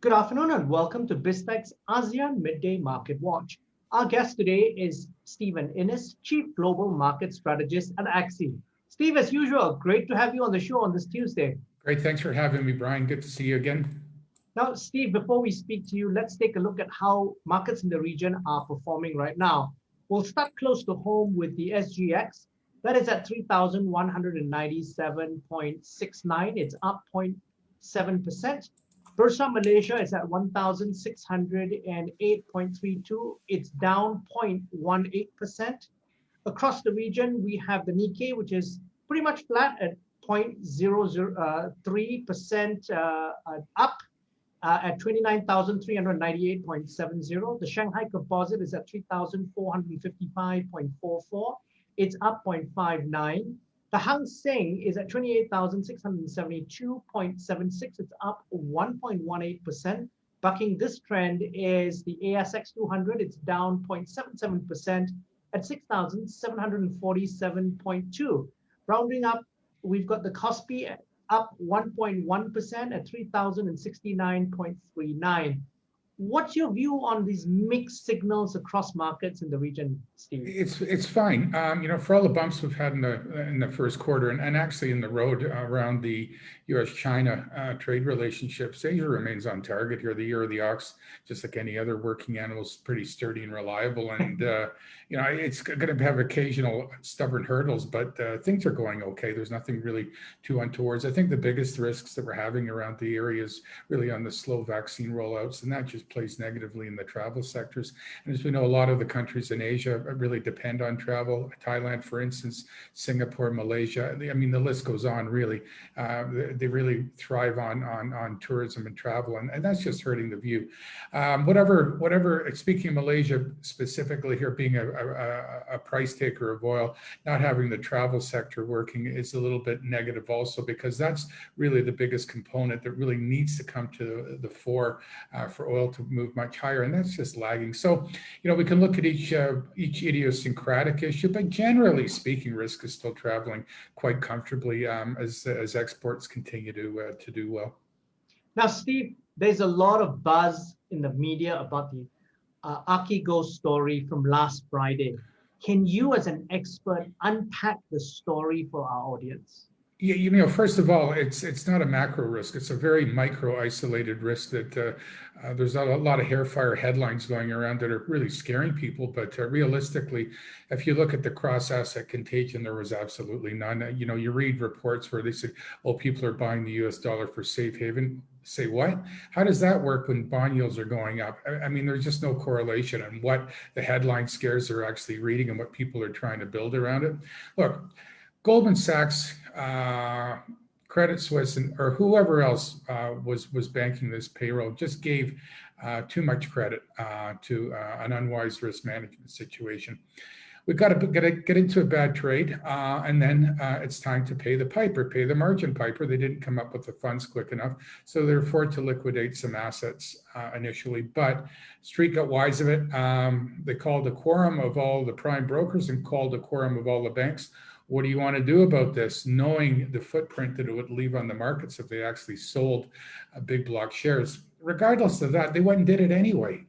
Good afternoon and welcome to BizTech's ASEAN Midday Market Watch. Our guest today is Stephen Innes, Chief Global Market Strategist at Axie. Steve, as usual, great to have you on the show on this Tuesday. Great, thanks for having me, Brian. Good to see you again. Now, Steve, before we speak to you, let's take a look at how markets in the region are performing right now. We'll start close to home with the SGX. That is at 3,197.69. It's up 0.7%. Bursa Malaysia is at 1,608.32. It's down 0.18%. Across the region, we have the Nikkei, which is pretty much flat at 0.003% up at 29,398.70. The Shanghai Composite is at 3,455.44. It's up 0.59. The Hang Seng is at 28,672.76. It's up 1.18%. Bucking this trend is the ASX 200. It's down 0.77% at 6,747.2. Rounding up, we've got the Kospi up 1.1% at 3,069.39. What's your view on these mixed signals across markets in the region, Steve? It's fine. For all the bumps we've had in the first quarter, and actually in the road around the U.S.-China trade relationships, Asia remains on target here. The year of the ox, just like any other working animal, is pretty sturdy and reliable. And it's going to have occasional stubborn hurdles, but things are going okay. There's nothing really too untowards. I think the biggest risks that we're having around the area is really on the slow vaccine rollouts, and that just plays negatively in the travel sectors. And as we know, a lot of the countries in Asia really depend on travel. Thailand, for instance, Singapore, Malaysia. I mean, the list goes on. Really, they really thrive on tourism and travel, and that's just hurting the view. Whatever. Speaking of Malaysia specifically, here being a price taker of oil, not having the travel sector working is a little bit negative also, because that's really the biggest component that really needs to come to the fore for oil to move much higher, and that's just lagging. So, we can look at each idiosyncratic issue, but generally speaking, risk is still traveling quite comfortably as exports continue to do well. Now, Steve, there's a lot of buzz in the media about the Archegos story from last Friday. Can you, as an expert, unpack the story for our audience? Yeah, first of all, it's not a macro risk. It's a very micro isolated risk that there's a lot of hairfire headlines going around that are really scaring people. But realistically, if you look at the cross-asset contagion, there was absolutely none. You read reports where they say, oh, people are buying the US dollar for safe haven. Say what? How does that work when bond yields are going up? I mean, there's just no correlation on what the headline scares are actually reading and what people are trying to build around it. Look, Goldman Sachs, Credit Suisse, or whoever else was banking this payroll just gave too much credit to an unwise risk management situation. We've got to get into a bad trade, and then it's time to pay the piper, pay the margin piper. They didn't come up with the funds quick enough, so they're forced to liquidate some assets initially. But Street got wise of it. They called a quorum of all the prime brokers and called a quorum of all the banks. What do you want to do about this? Knowing the footprint that it would leave on the markets if they actually sold big block shares. Regardless of that, they went and did it anyway.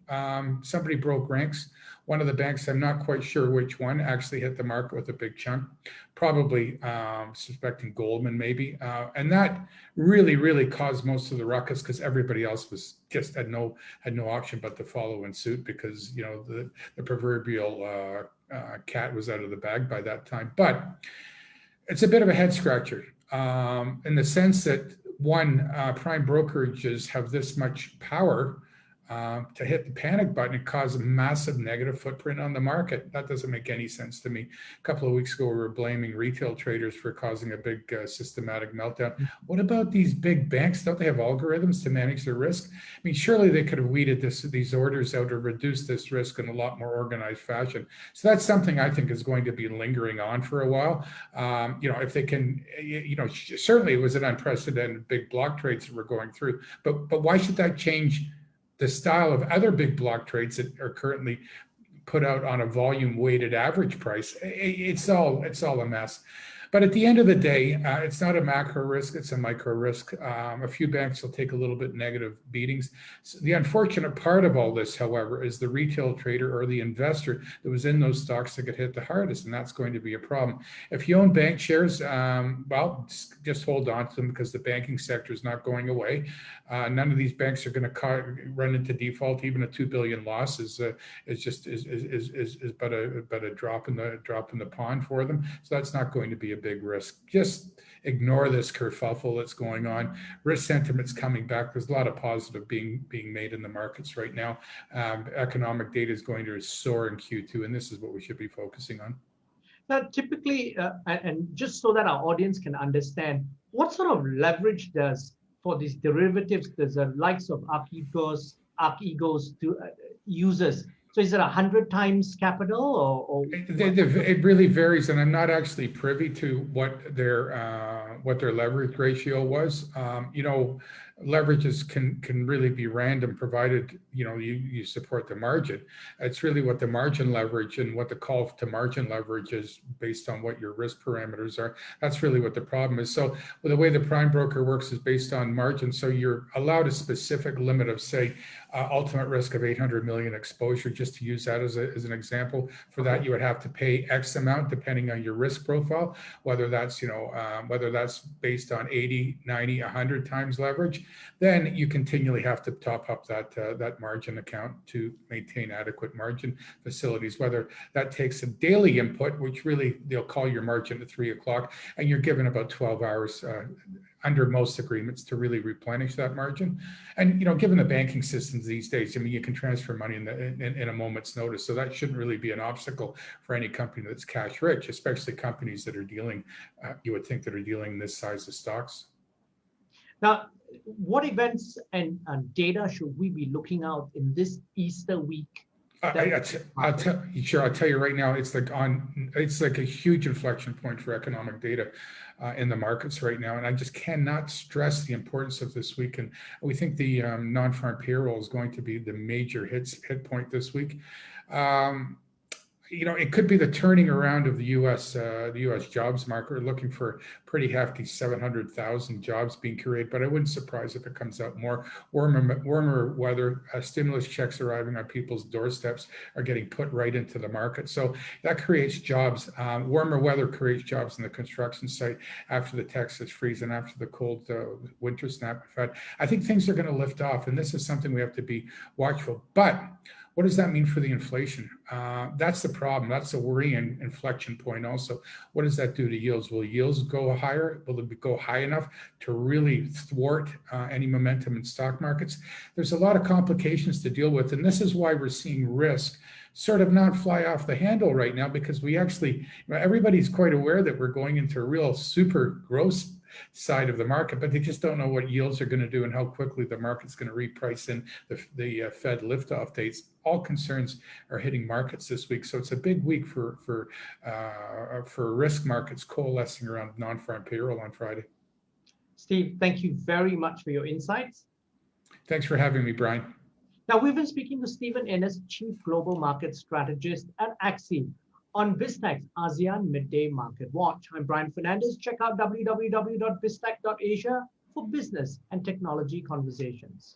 Somebody broke ranks. One of the banks, I'm not quite sure which one, actually hit the market with a big chunk, probably suspecting Goldman maybe. And that really caused most of the ruckus, because everybody else was just had no option but to follow in suit, because the proverbial cat was out of the bag by that time. But it's a bit of a head scratcher in the sense that prime brokerages have this much power to hit the panic button and cause a massive negative footprint on the market. That doesn't make any sense to me. A couple of weeks ago, we were blaming retail traders for causing a big systematic meltdown. What about these big banks? Don't they have algorithms to manage their risk? I mean, surely they could have weeded these orders out or reduced this risk in a lot more organized fashion. So that's something I think is going to be lingering on for a while. If they can, certainly it was an unprecedented big block trades that we're going through, but why should that change the style of other big block trades that are currently put out on a volume weighted average price? It's all a mess. But at the end of the day, it's not a macro risk, it's a micro risk. A few banks will take a little bit negative beatings. So the unfortunate part of all this, however, is the retail trader or the investor that was in those stocks that get hit the hardest, and that's going to be a problem. If you own bank shares, well, just hold on to them because the banking sector is not going away. None of these banks are going to run into default. Even a $2 billion loss is but a drop in the pond for them. So that's not going to be a big risk. Just ignore this kerfuffle that's going on. Risk sentiment's coming back. There's a lot of positive being made in the markets right now. Economic data is going to soar in Q2, and this is what we should be focusing on. Now, typically, and just so that our audience can understand, what sort of leverage does for these derivatives, there's the likes of Archegos to users? So is it 100 times capital, or it really varies, and I'm not actually privy to what their leverage ratio was. Leverages can really be random, provided you support the margin. It's really what the margin leverage and what the call to margin leverage is based on what your risk parameters are. That's really what the problem is. So the way the prime broker works is based on margin. So you're allowed a specific limit of, say, ultimate risk of 800 million exposure, just to use that as an example. For that, you would have to pay X amount depending on your risk profile, whether that's based on 80, 90, 100 times leverage. Then you continually have to top up that margin account to maintain adequate margin facilities, whether that takes a daily input, which really they'll call your margin at 3 o'clock, and you're given about 12 hours under most agreements to really replenish that margin. And given the banking systems these days, you can transfer money in a moment's notice. So that shouldn't really be an obstacle for any company that's cash rich, especially companies that are dealing, you would think, that are dealing this size of stocks. Now, what events and data should we be looking out in this Easter week? I'll tell you right now, it's like a huge inflection point for economic data in the markets right now, and I just cannot stress the importance of this week. And we think the non-farm payroll is going to be the major hit point this week. It could be the turning around of the U.S. Jobs market. We're looking for pretty hefty 700,000 jobs being created, but I wouldn't surprise if it comes out more. Warmer weather, stimulus checks arriving on people's doorsteps are getting put right into the market. So that creates jobs. Warmer weather creates jobs in the construction site after the Texas freeze and after the cold winter snap we've had. I think things are going to lift off, and this is something we have to be watchful. But what does that mean for the inflation? That's the problem. That's a worrying inflection point also. What does that do to yields? Will yields go higher? Will it go high enough to really thwart any momentum in stock markets? There's a lot of complications to deal with, and this is why we're seeing risk sort of not fly off the handle right now, because we actually, everybody's quite aware that we're going into a real super gross side of the market, but they just don't know what yields are going to do and how quickly the market's going to reprice in the Fed liftoff dates. All concerns are hitting markets this week, so it's a big week for risk markets coalescing around non-farm payroll on Friday. Steve, thank you very much for your insights. Thanks for having me, Brian. Now, we've been speaking to Stephen Ennis, Chief Global Market Strategist at Axie, on BizTech's ASEAN Midday Market Watch. I'm Brian Fernandez. Check out www.biztech.asia for business and technology conversations.